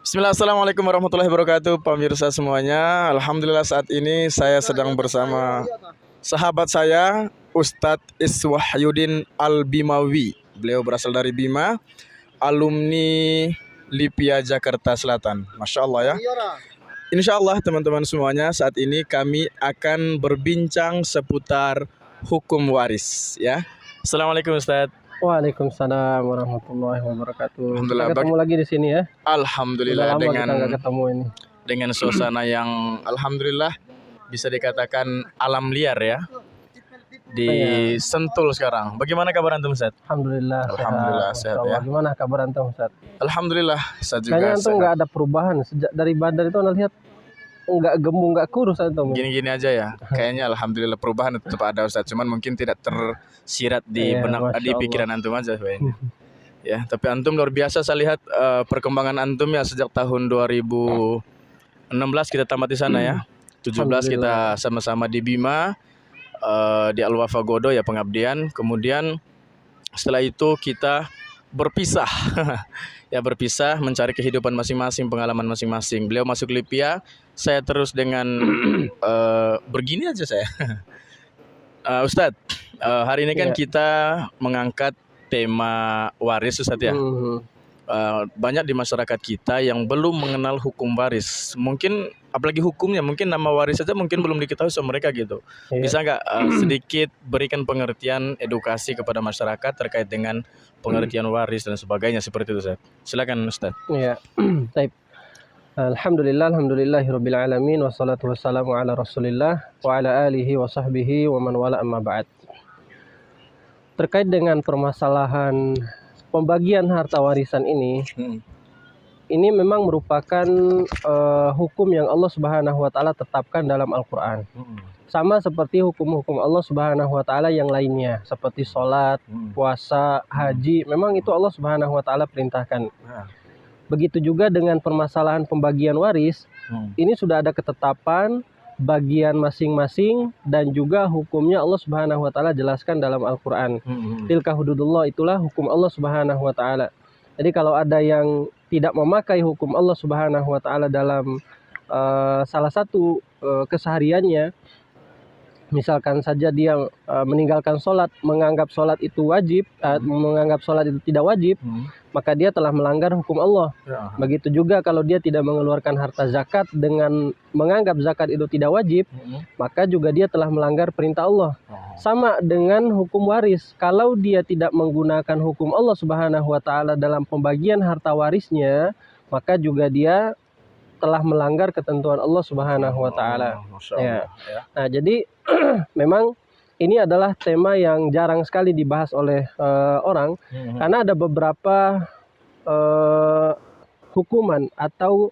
Bismillah, assalamualaikum warahmatullahi wabarakatuh, pemirsa semuanya. Alhamdulillah saat ini saya sedang bersama sahabat saya, Ustadz Iswahyudin Al-Bimawi. Beliau berasal dari Bima, alumni Lipia Jakarta Selatan. Masya Allah ya. Insya Allah teman-teman semuanya, saat ini kami akan berbincang seputar hukum waris ya. Assalamualaikum Ustadz. Waalaikumsalam warahmatullahi wabarakatuh. Alhamdulillah, Kita ketemu lagi di sini ya. Alhamdulillah. Udah lama dengan kita nggak ketemu ini. Dengan suasana yang alhamdulillah bisa dikatakan alam liar ya. Di Sentul sekarang. Bagaimana kabar antum Ustaz? Alhamdulillah. Alhamdulillah sehat ya. Gimana kabar antum Ustaz? Alhamdulillah saya juga Kayaknya antum sehat. nggak ada perubahan sejak dari badan itu anda lihat nggak gemuk nggak kurus antum. Gini-gini aja ya. Kayaknya alhamdulillah perubahan tetap ada Ustaz. Cuman mungkin tidak tersirat di benak di pikiran antum aja kayaknya. Ya, tapi antum luar biasa saya lihat perkembangan antum ya sejak tahun 2016 kita tamat di sana ya. 17 kita sama-sama di Bima, di Al-Wafa Godo ya pengabdian. Kemudian setelah itu kita berpisah. Ya berpisah mencari kehidupan masing-masing, pengalaman masing-masing. Beliau masuk Lipia, saya terus dengan begini aja saya. Ustadz, hari ini kan kita mengangkat tema waris Ustadz ya. Banyak di masyarakat kita yang belum mengenal hukum waris. Mungkin apalagi hukumnya, mungkin nama waris saja mungkin belum diketahui sama mereka gitu. Bisa nggak sedikit berikan pengertian edukasi kepada masyarakat terkait dengan pengertian waris dan sebagainya seperti itu Ustaz. Silakan Ustaz. Iya. Baik. Alhamdulillahirabbil alamin wassalatu wassalamu ala Rasulillah wa ala alihi wa sahbihi wa man wala amma ba'd. Terkait dengan permasalahan pembagian harta warisan ini memang merupakan hukum yang Allah Subhanahu wa taala tetapkan dalam Al-Qur'an. Sama seperti hukum-hukum Allah Subhanahu wa taala yang lainnya seperti sholat, puasa, haji, memang itu Allah Subhanahu wa taala perintahkan. Begitu juga dengan permasalahan pembagian waris, ini sudah ada ketetapan bagian masing-masing dan juga hukumnya Allah Subhanahu wa taala jelaskan dalam Al-Qur'an. Tilka hududullah, itulah hukum Allah Subhanahu wa taala. Jadi kalau ada yang tidak memakai hukum Allah Subhanahu wa taala dalam salah satu kesehariannya, misalkan saja dia meninggalkan sholat, menganggap sholat itu wajib, menganggap sholat itu tidak wajib, maka dia telah melanggar hukum Allah. Begitu juga kalau dia tidak mengeluarkan harta zakat dengan menganggap zakat itu tidak wajib, maka juga dia telah melanggar perintah Allah. Sama dengan hukum waris, kalau dia tidak menggunakan hukum Allah Subhanahu wa taala dalam pembagian harta warisnya, maka juga dia telah melanggar ketentuan Allah Subhanahu wa taala. Ya. Nah, jadi memang ini adalah tema yang jarang sekali dibahas oleh orang karena ada beberapa hukuman atau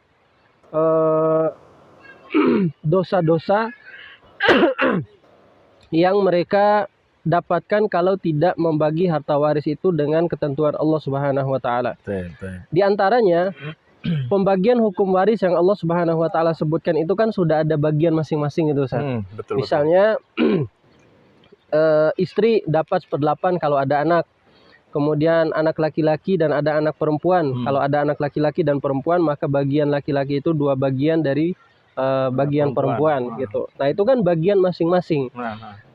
dosa-dosa yang mereka dapatkan kalau tidak membagi harta waris itu dengan ketentuan Allah Subhanahu wa taala. Di antaranya pembagian hukum waris yang Allah Subhanahu wa taala sebutkan itu kan sudah ada bagian masing-masing itu Ustaz. Misalnya istri dapat 1/8 kalau ada anak. Kemudian anak laki-laki dan ada anak perempuan. Kalau ada anak laki-laki dan perempuan, maka bagian laki-laki itu 2 bagian dari bagian perempuan gitu. Nah, itu kan bagian masing-masing.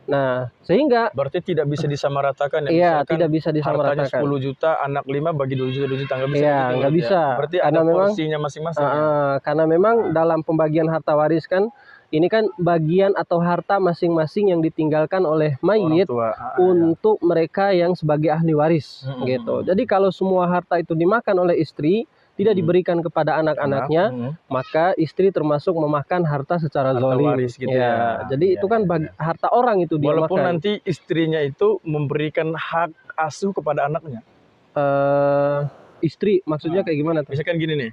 Nah, sehingga berarti tidak bisa disamaratakan ya. Iya, tidak bisa disamaratakan. Hartanya 10 juta, anak 5 bagi 2 juta, 2 juta nggak bisa. Iya, nggak bisa. Berarti karena ada memang porsinya masing-masing. Karena memang dalam pembagian harta waris kan ini kan bagian atau harta masing-masing yang ditinggalkan oleh mayit untuk mereka yang sebagai ahli waris gitu. Jadi kalau semua harta itu dimakan oleh istri, tidak diberikan kepada anak-anaknya, maka istri termasuk memakan harta secara zalim. Gitu ya. Jadi itu kan harta orang itu dia walaupun makan. Nanti istrinya itu memberikan hak asuh kepada anaknya. Istri maksudnya kayak gimana tuh? Misalkan gini nih,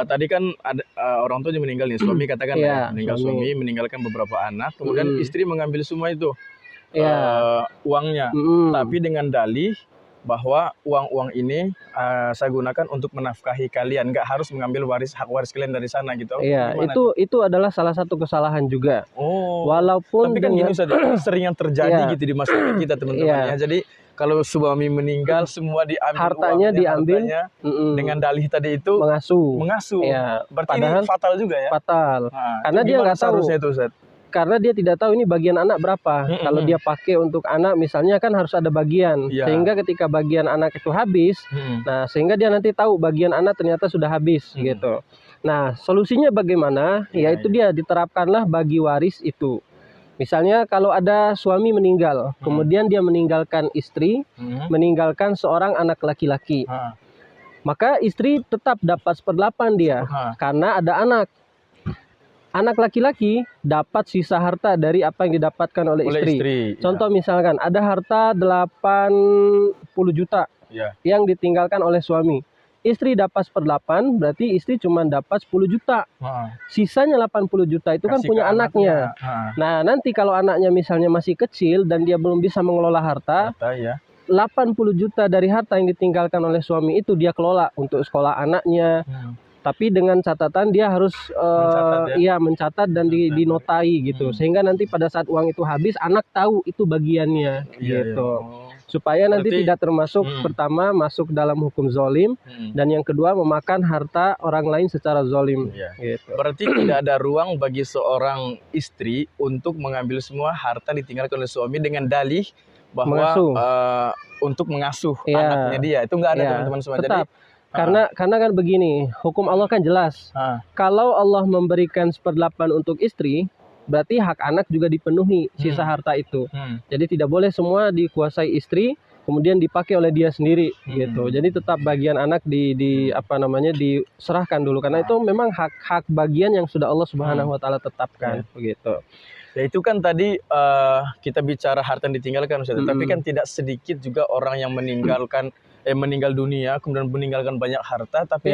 tadi kan ada orang tuanya meninggal nih, suami katakan meninggal suami meninggalkan beberapa anak, kemudian istri mengambil semua itu uangnya, tapi dengan dalih bahwa uang-uang ini saya gunakan untuk menafkahi kalian, nggak harus mengambil hak waris kalian dari sana gitu. Iya, itu adalah salah satu kesalahan juga. Oh. Walaupun tapi kan gini saja, sering yang terjadi gitu di masyarakat kita teman-teman ya. Jadi kalau suami meninggal semua diambil hartanya, diambil dengan dalih tadi itu mengasuh. Ya, berarti ini fatal juga ya? Fatal. Karena dia nggak tahu. Itu, Ustaz? Karena dia tidak tahu ini bagian anak berapa. Kalau dia pakai untuk anak misalnya kan harus ada bagian. Sehingga ketika bagian anak itu habis, nah sehingga dia nanti tahu bagian anak ternyata sudah habis gitu. Nah, solusinya bagaimana? Yaitu dia diterapkanlah bagi waris itu. Misalnya kalau ada suami meninggal, kemudian dia meninggalkan istri, meninggalkan seorang anak laki-laki. Maka istri tetap dapat 1/8 dia karena ada anak. Anak laki-laki dapat sisa harta dari apa yang didapatkan oleh istri. Contoh misalkan ada harta 80 juta yang ditinggalkan oleh suami. Istri dapat 1/8, berarti istri cuma dapat 10 juta. Sisanya 80 juta itu kan punya anaknya. Nah, nanti kalau anaknya misalnya masih kecil dan dia belum bisa mengelola harta, 80 juta dari harta yang ditinggalkan oleh suami itu dia kelola untuk sekolah anaknya. Tapi dengan catatan dia harus mencatat dan dinotai gitu. Sehingga nanti pada saat uang itu habis, anak tahu itu bagiannya gitu. Supaya nanti tidak termasuk pertama masuk dalam hukum zolim, dan yang kedua memakan harta orang lain secara zolim. Gitu. Berarti tidak ada ruang bagi seorang istri untuk mengambil semua harta ditinggalkan oleh suami dengan dalih bahwa untuk mengasuh anaknya dia. Itu nggak ada teman-teman semua. Tetap. Karena kan begini, hukum Allah kan jelas. Kalau Allah memberikan 1/8 untuk istri, berarti hak anak juga dipenuhi sisa harta itu. Jadi tidak boleh semua dikuasai istri, kemudian dipakai oleh dia sendiri gitu. Jadi tetap bagian anak diserahkan dulu karena itu memang hak bagian yang sudah Allah Subhanahu wa taala tetapkan begitu. Ya itu kan tadi kita bicara harta yang ditinggalkan Ustaz, tapi kan tidak sedikit juga orang yang meninggal dunia kemudian meninggalkan banyak harta tapi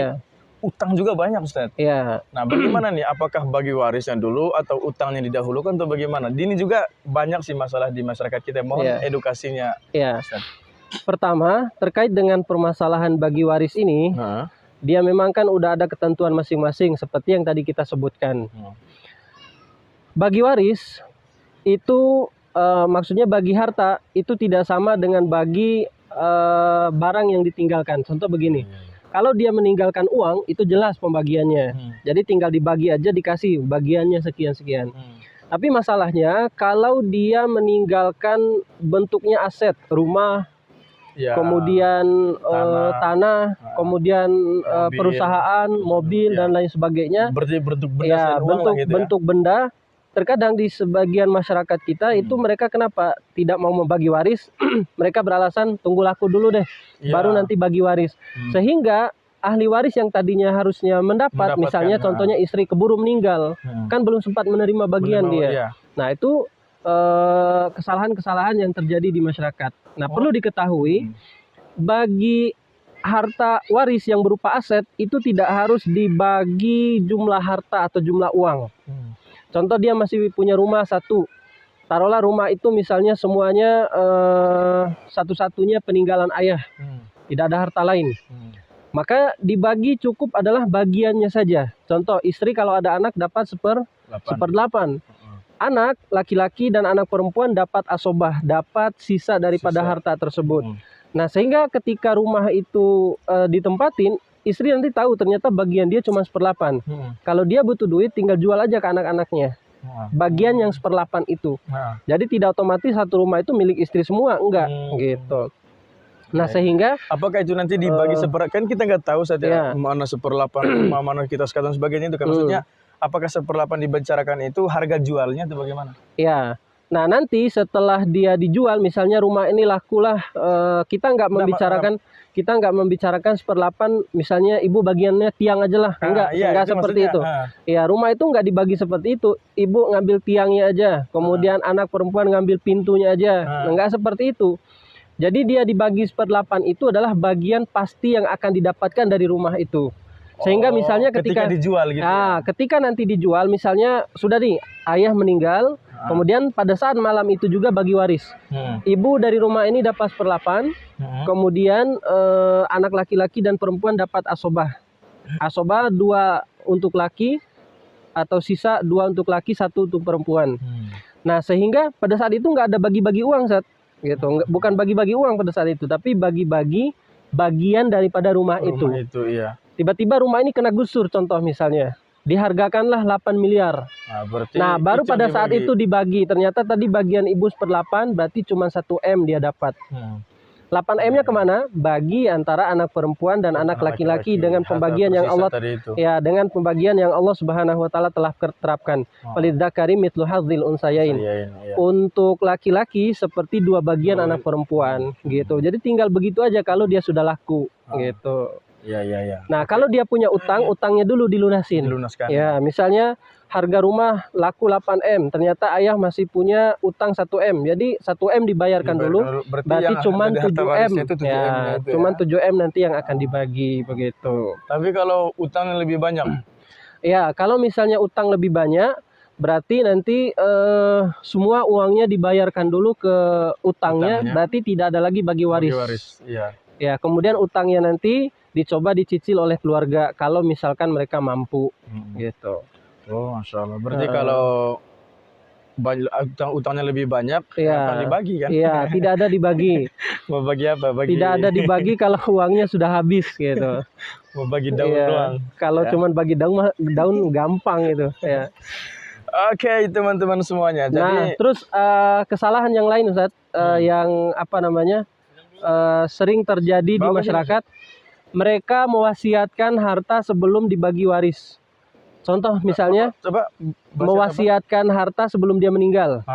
utang juga banyak Ustaz. Nah, bagaimana nih, apakah bagi warisnya dulu atau utangnya didahulukan atau bagaimana? Ini juga banyak sih masalah di masyarakat kita. Mohon edukasinya Ustaz. Pertama, terkait dengan permasalahan bagi waris ini, dia memang kan udah ada ketentuan masing-masing seperti yang tadi kita sebutkan. Bagi waris itu maksudnya bagi harta itu tidak sama dengan bagi barang yang ditinggalkan. Contoh begini, kalau dia meninggalkan uang itu jelas pembagiannya. Jadi tinggal dibagi aja, dikasih bagiannya sekian-sekian. Tapi masalahnya kalau dia meninggalkan bentuknya aset, rumah, kemudian tanah, kemudian perusahaan, mobil dan lain sebagainya. Bentuk benda. Terkadang di sebagian masyarakat kita itu mereka kenapa tidak mau membagi waris? Mereka beralasan tunggu laku dulu deh, baru nanti bagi waris. Sehingga ahli waris yang tadinya harusnya mendapat misalnya contohnya istri keburu meninggal, kan belum sempat menerima bagian dia. Nah itu kesalahan-kesalahan yang terjadi di masyarakat. Nah perlu diketahui bagi harta waris yang berupa aset itu tidak harus dibagi jumlah harta atau jumlah uang. Contoh dia masih punya rumah satu, taruhlah rumah itu misalnya semuanya satu-satunya peninggalan ayah, tidak ada harta lain. Maka dibagi cukup adalah bagiannya saja. Contoh istri kalau ada anak dapat 1/8. Anak laki-laki dan anak perempuan dapat asobah, dapat sisa daripada harta tersebut. Nah sehingga ketika rumah itu ditempatin, istri nanti tahu ternyata bagian dia cuma 1/8. Kalau dia butuh duit tinggal jual aja ke anak-anaknya. Bagian yang 1/8 itu. Jadi tidak otomatis satu rumah itu milik istri semua, enggak gitu. Nah sehingga apakah itu nanti dibagi kan kita nggak tahu saja mana 1/8 mana kita sekarang sebagainya itu kan maksudnya apakah 1/8 dibicarakan itu harga jualnya atau bagaimana? Nah nanti setelah dia dijual misalnya rumah ini lakulah kita nggak membicarakan 1/8 misalnya ibu bagiannya tiang aja lah, enggak seperti itu. Rumah itu nggak dibagi seperti itu, ibu ngambil tiangnya aja, kemudian anak perempuan ngambil pintunya aja, enggak seperti itu. Jadi dia dibagi 1/8 itu adalah bagian pasti yang akan didapatkan dari rumah itu. Sehingga misalnya ketika dijual gitu. Ketika nanti dijual misalnya sudah nih ayah meninggal, Kemudian pada saat malam itu juga bagi waris. Ibu dari rumah ini dapat 1/8. Kemudian anak laki-laki dan perempuan dapat asobah. Asobah 2 untuk laki atau sisa 2 untuk laki, 1 untuk perempuan. Nah, sehingga pada saat itu nggak ada bagi-bagi uang, Sat. Gitu. Bukan bagi-bagi uang pada saat itu, tapi bagi-bagi bagian daripada rumah itu. Iya. Tiba-tiba rumah ini kena gusur, contoh misalnya. Dihargakanlah 8 miliar. Nah, baru pada saat itu dibagi. Ternyata tadi bagian ibu 1/8, berarti cuma 1 M dia dapat. 8 M-nya kemana? Bagi antara anak perempuan dan anak laki-laki dengan pembagian yang Allah dengan pembagian yang Allah Subhanahu wa taala telah terapkan. Walidzakari mithlu hadzil unsayain. Untuk laki-laki seperti 2 bagian anak perempuan gitu. Jadi tinggal begitu aja kalau dia sudah laku gitu. Iya. Nah, kalau dia punya utang, utangnya dulu dilunasin. Ya, misalnya harga rumah laku 8 M, ternyata ayah masih punya utang 1 M. Jadi 1 M dibayarkan dulu, berarti cuma 7 M. Ya, cuma 7 M nanti yang akan dibagi begitu. Tapi kalau utang lebih banyak? Ya, kalau misalnya utang lebih banyak, berarti nanti semua uangnya dibayarkan dulu ke utangnya, berarti tidak ada lagi bagi waris. Ya, kemudian utangnya nanti dicoba dicicil oleh keluarga kalau misalkan mereka mampu gitu. Oh, Masya Allah. Berarti kalau utangnya lebih banyak, akan dibagi kan? Iya, tidak ada dibagi. Mau bagi apa? Tidak ada dibagi kalau uangnya sudah habis gitu. Mau bagi daun doang. Kalau cuman bagi daun gampang gitu. Ya. Oke, teman-teman semuanya. Jadi, nah, terus kesalahan yang lain, Ustaz, yang sering terjadi di masyarakat. Mereka mewasiatkan harta sebelum dibagi waris. Contoh misalnya, mewasiatkan harta sebelum dia meninggal.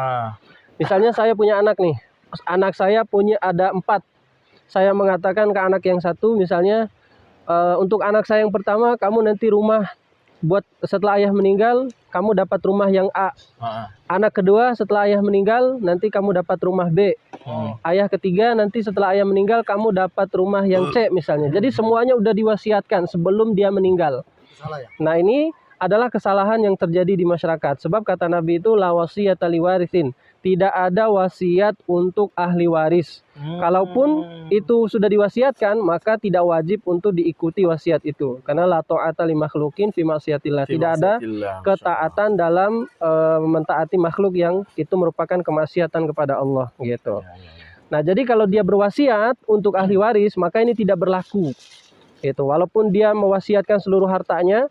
Misalnya saya punya anak nih, anak saya ada 4. Saya mengatakan ke anak yang 1 misalnya, untuk anak saya yang pertama, kamu nanti rumah buat setelah ayah meninggal, kamu dapat rumah yang A. Anak kedua setelah ayah meninggal, nanti kamu dapat rumah B. Ayah ketiga nanti setelah ayah meninggal, kamu dapat rumah yang C misalnya. Jadi semuanya udah diwasiatkan sebelum dia meninggal. Nah, ini adalah kesalahan yang terjadi di masyarakat. Sebab kata Nabi itu la wasiyata liwarithin. Tidak ada wasiat untuk ahli waris. Kalaupun itu sudah diwasiatkan, maka tidak wajib untuk diikuti wasiat itu. Karena la ta'ata li makhluqin fi ma'siyatillah. Tidak ada ketaatan dalam mentaati makhluk yang itu merupakan kemaksiatan kepada Allah gitu. Nah, jadi kalau dia berwasiat untuk ahli waris, maka ini tidak berlaku. Itu walaupun dia mewasiatkan seluruh hartanya,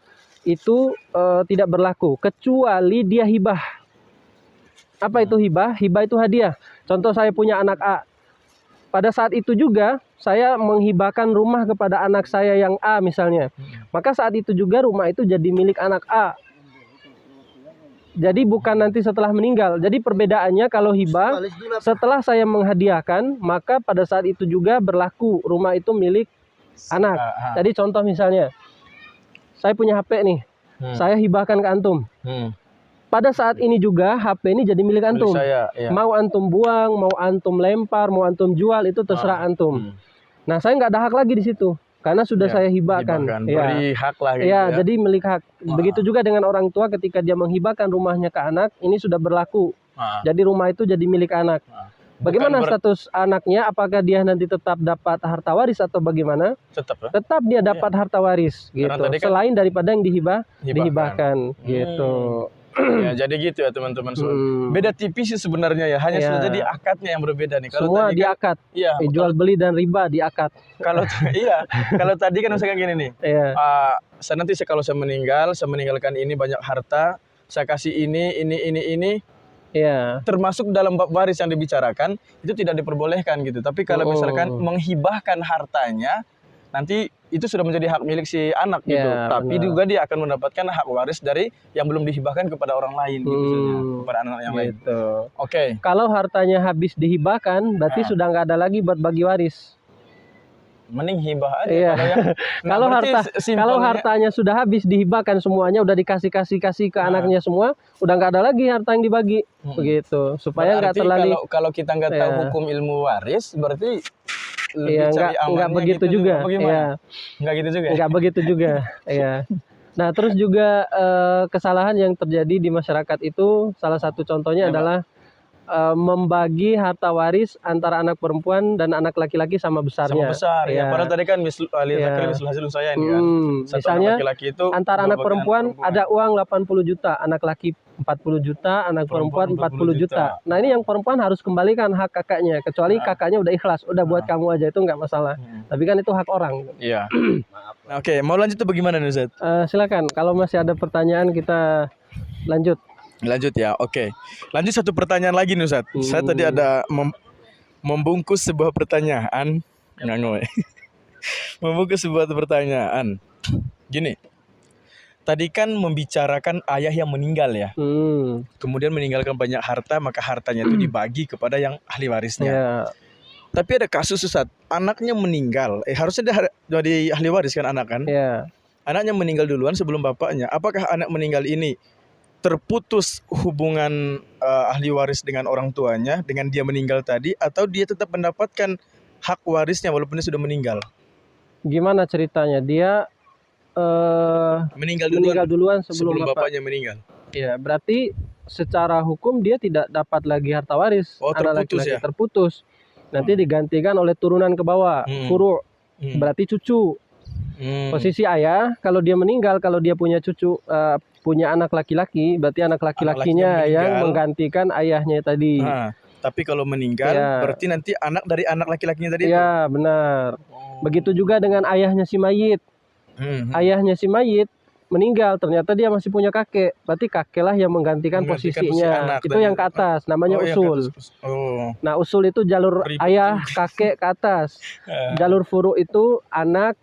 itu tidak berlaku kecuali dia hibah. Apa itu hibah? Hibah itu hadiah. Contoh saya punya anak A. Pada saat itu juga saya menghibahkan rumah kepada anak saya yang A misalnya. Maka saat itu juga rumah itu jadi milik anak A. Jadi bukan nanti setelah meninggal. Jadi perbedaannya kalau hibah setelah saya menghadiahkan, maka pada saat itu juga berlaku rumah itu milik anak. Jadi contoh misalnya, saya punya HP nih, saya hibahkan ke antum. Pada saat ini juga HP ini jadi milik antum. Mau antum buang, mau antum lempar, mau antum jual, itu terserah antum. Nah, saya nggak ada hak lagi di situ karena sudah saya hibahkan. Beri hak lah. Gitu ya, jadi milik hak. Begitu juga dengan orang tua ketika dia menghibahkan rumahnya ke anak, ini sudah berlaku. Jadi rumah itu jadi milik anak. Bagaimana status anaknya? Apakah dia nanti tetap dapat harta waris atau bagaimana? Tetap dia dapat harta waris gitu. Selain daripada yang dihibahkan gitu. Ya, jadi gitu ya teman-teman. Beda tipis sih sebenarnya ya. Hanya saja di akadnya yang berbeda nih. Kalau semua di akad. Iya. Jual beli dan riba di akad. Kalau kalau tadi kan misalkan gini nih. Saya nanti kalau saya meninggalkan ini banyak harta, saya kasih ini. Iya. Termasuk dalam bab waris yang dibicarakan itu tidak diperbolehkan gitu. Tapi kalau misalkan menghibahkan hartanya, nanti itu sudah menjadi hak milik si anak gitu. Tapi juga dia akan mendapatkan hak waris dari yang belum dihibahkan kepada orang lain gitu, kepada anak yang lain. Oke. Kalau hartanya habis dihibahkan, berarti sudah nggak ada lagi buat bagi waris. Mending hibah aja. Kalau hartanya sudah habis dihibahkan semuanya, udah dikasih ke anaknya semua, udah nggak ada lagi harta yang dibagi. Begitu. Supaya nggak terlalu. Kalau kita nggak tahu hukum ilmu waris, berarti nggak begitu juga. Nggak gitu juga. Nggak begitu juga. Ya. Nah, terus juga kesalahan yang terjadi di masyarakat itu salah satu contohnya adalah membagi harta waris antara anak perempuan dan anak laki-laki sama besarnya. Sama besar ya. Ya. Padahal tadi kan Ya. misal hasil saya ini kan. Satu Misalnya anak laki-laki itu antara anak dua bagian perempuan ada uang 80 juta, anak laki 40 juta, anak perempuan 40 juta. Nah, ini yang perempuan harus kembalikan hak kakaknya, kecuali kakaknya udah ikhlas, udah buat kamu aja, itu nggak masalah. Tapi kan itu hak orang. Iya. Oke, mau lanjut tuh bagaimana nih Ustaz? Silakan, kalau masih ada pertanyaan kita lanjut. Lanjut ya, oke. Lanjut satu pertanyaan lagi nih Ustaz. Saya tadi ada membungkus sebuah pertanyaan. Membungkus sebuah pertanyaan. Gini, tadi kan membicarakan ayah yang meninggal ya. Kemudian meninggalkan banyak harta, maka hartanya itu dibagi kepada yang ahli warisnya. Ya. Tapi ada kasus Ustaz, anaknya meninggal. Harusnya dari ahli waris kan anak kan? Ya. Anaknya meninggal duluan sebelum bapaknya. Apakah anak meninggal ini terputus hubungan ahli waris dengan orang tuanya dengan dia meninggal tadi, atau dia tetap mendapatkan hak warisnya walaupun dia sudah meninggal? Gimana ceritanya? Dia meninggal duluan sebelum bapaknya meninggal. Ya, berarti secara hukum dia tidak dapat lagi harta waris. Oh, terputus ya? Terputus. Nanti digantikan oleh turunan ke bawah, furu. Berarti cucu. Posisi ayah, kalau dia meninggal, kalau dia punya cucu, punya anak laki-laki, berarti anak laki-lakinya yang menggantikan ayahnya tadi. Tapi kalau meninggal, berarti nanti anak dari anak laki-lakinya tadi itu? Ya, benar. Begitu juga dengan ayahnya si mayit. Ayahnya si mayit meninggal, ternyata dia masih punya kakek, berarti kakeklah yang menggantikan posisinya. Itu yang ke atas, namanya usul. Nah, usul itu jalur ayah, kakek ke atas. Jalur furu itu anak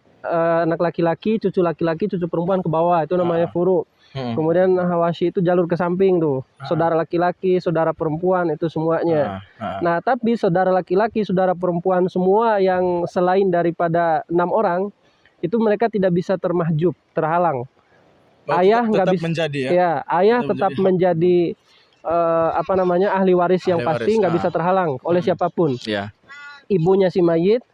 laki-laki, cucu laki-laki, cucu perempuan ke bawah, itu namanya furu. Kemudian hawashi itu jalur ke samping tuh, saudara laki-laki, saudara perempuan, itu semuanya. Nah, tapi saudara laki-laki, saudara perempuan semua yang selain daripada 6 orang itu mereka tidak bisa termahjub, terhalang. Ayah nggak bisa menjadi ayah tetap menjadi ahli waris yang pasti, nggak bisa terhalang oleh siapapun. Ibunya si mayit,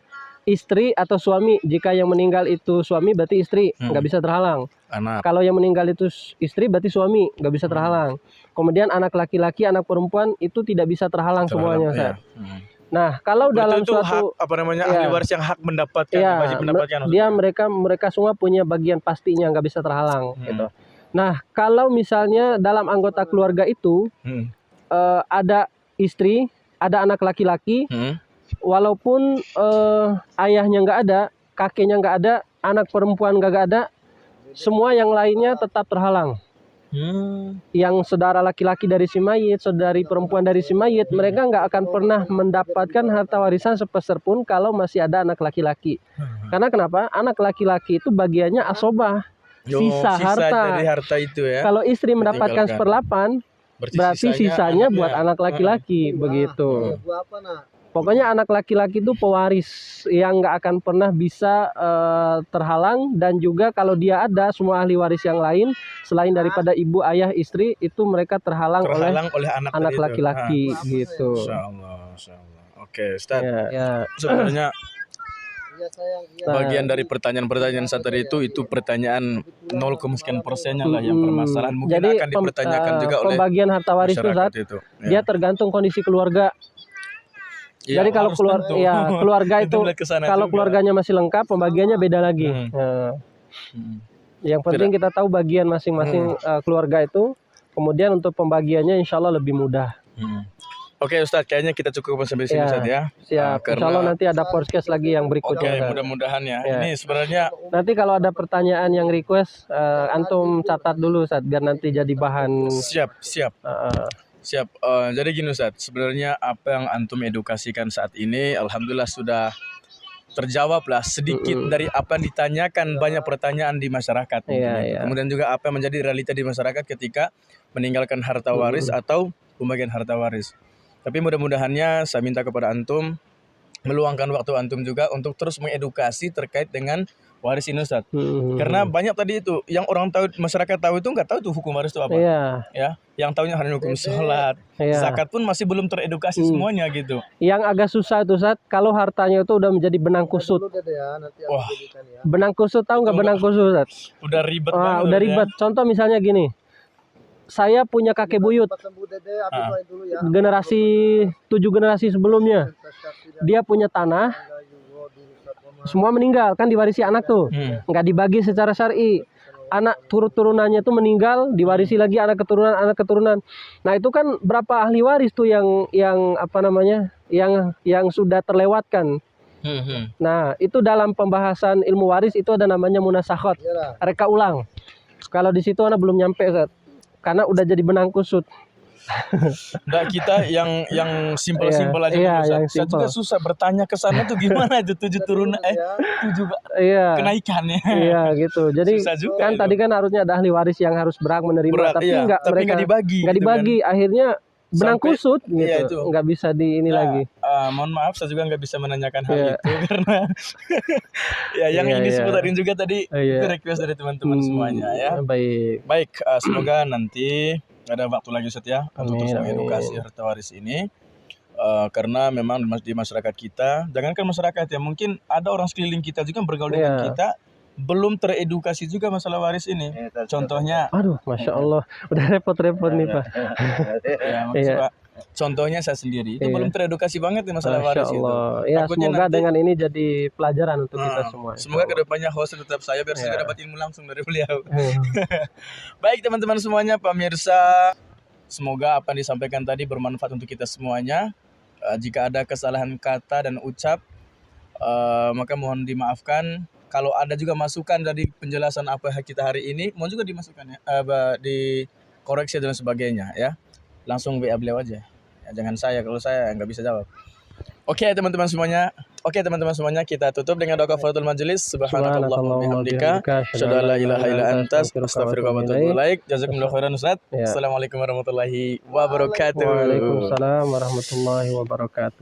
istri atau suami. Jika yang meninggal itu suami, berarti istri nggak bisa terhalang. Kalau yang meninggal itu istri, berarti suami nggak bisa terhalang. Kemudian anak laki-laki, anak perempuan itu tidak bisa terhalang semuanya. Nah, kalau dalam suatu hak, ahli waris yang hak mendapatkan, wajib mendapatkan. Mereka semua punya bagian pastinya, nggak bisa terhalang gitu. Nah, kalau misalnya dalam anggota keluarga itu ada istri, ada anak laki-laki, walaupun ayahnya nggak ada, kakeknya nggak ada, anak perempuan nggak ada, semua yang lainnya tetap terhalang. Yang saudara laki-laki dari si mayit, saudari perempuan dari si mayit, mereka nggak akan pernah mendapatkan harta warisan sepeser pun kalau masih ada anak laki-laki. Karena kenapa? Anak laki-laki itu bagiannya asobah, sisa harta. Dari harta itu ya. Kalau istri mendapatkan 1/8, berarti sisanya buat anak laki-laki, begitu. Pokoknya anak laki-laki itu pewaris yang nggak akan pernah bisa terhalang, dan juga kalau dia ada semua ahli waris yang lain selain daripada ibu, ayah, istri itu mereka terhalang oleh anak laki-laki gitu. Insyaallah. Oke, Ustaz. Sebenarnya bagian dari pertanyaan-pertanyaan saat tadi itu pertanyaan 0,sekian% lah yang permasalahan. Mungkin jadi, akan dipertanyakan juga oleh pembagian harta waris itu, dia tergantung kondisi keluarga. Jadi kalau keluarga itu kalau keluarganya masih lengkap, pembagiannya beda lagi. Yang penting kita tahu bagian masing-masing keluarga itu, kemudian untuk pembagiannya insya Allah lebih mudah. Oke Ustadz, kayaknya kita cukup sampai sini Ustadz ya. Siap. Insya Allah nanti ada podcast lagi yang berikutnya. Mudah-mudahan ya. Ini sebenarnya nanti kalau ada pertanyaan yang request, antum catat dulu Ustadz, biar nanti jadi bahan. Siap. Jadi gini Ustadz, sebenarnya apa yang antum edukasikan saat ini, alhamdulillah sudah terjawab lah sedikit dari apa yang ditanyakan, banyak pertanyaan di masyarakat. Kemudian juga apa yang menjadi realita di masyarakat ketika meninggalkan harta waris atau pembagian harta waris. Tapi mudah-mudahannya saya minta kepada antum meluangkan waktu antum juga untuk terus mengedukasi terkait dengan waris ini Ustaz. Karena banyak tadi itu yang orang tahu, masyarakat tahu itu nggak tahu tuh hukum waris itu apa. Iya. Ya, yang tahunya hanya hukum sholat, Iya. zakat pun masih belum teredukasi semuanya gitu. Yang agak susah itu Ustaz, kalau hartanya itu udah menjadi benang kusut. Wah, Benang kusut, tahu nggak benang kusut Ustaz? udah ribet banget. Udah ribet. Contoh misalnya gini. Saya punya kakek buyut. Generasi 7 generasi sebelumnya. Dia punya tanah. Semua meninggal, kan diwarisi anak tuh. Nggak dibagi secara syar'i. Anak turunannya tuh meninggal, diwarisi lagi anak keturunan. Nah, itu kan berapa ahli waris tuh yang apa namanya? Yang sudah terlewatkan. Nah, itu dalam pembahasan ilmu waris itu ada namanya munasakhot, reka ulang. Kalau di situ anak belum nyampe, Ustaz. Karena udah jadi benang kusut. Nggak, kita yang simpel-simpel aja dulu, Ustaz. Saya juga susah bertanya ke sana tuh gimana itu 7 turunan 7 kenaikannya. Iya gitu. Jadi kan tadi kan harusnya ada ahli waris yang harus berhak menerima, tapi mereka nggak dibagi. Gitu kan. Akhirnya benang kusut gitu. Nggak bisa di ini lagi. Mohon maaf, saya juga nggak bisa menanyakan hal itu karena yang ini seputarin juga tadi itu request dari teman-teman semuanya ya. Baik, semoga nanti ada waktu lagi Ustaz ya untuk terus mengedukasi harta waris ini. Karena memang di masyarakat kita, jangankan masyarakat ya, mungkin ada orang sekeliling kita juga bergaul dengan kita belum teredukasi juga masalah waris ini. Contohnya, aduh, masya Allah, udah repot-repot nih Pak. Contohnya saya sendiri itu belum teredukasi banget nih masalah waris itu. Ya, semoga nanti, dengan ini jadi pelajaran untuk kita semua. Semoga kedepannya host tetap saya biar saya dapat ilmu langsung dari beliau. Baik teman-teman semuanya, pemirsa, semoga apa yang disampaikan tadi bermanfaat untuk kita semuanya. Jika ada kesalahan kata dan ucap, maka mohon dimaafkan. Kalau ada juga masukan dari penjelasan apa kita hari ini, mohon juga dimasukkan ya, dikoreksi dan sebagainya ya. Langsung WA beliau aja. Ya, jangan saya, kalau saya nggak bisa jawab. Oke teman-teman semuanya, kita tutup dengan doa kafaratul majelis. Subhanakallahumma bihamdika, asyhadu an la ilaha illa anta, astaghfiruka wa atubu ilaik. Jazakumullahu khairan Ustaz. Assalamualaikum warahmatullahi wabarakatuh. Waalaikumsalam warahmatullahi wabarakatuh.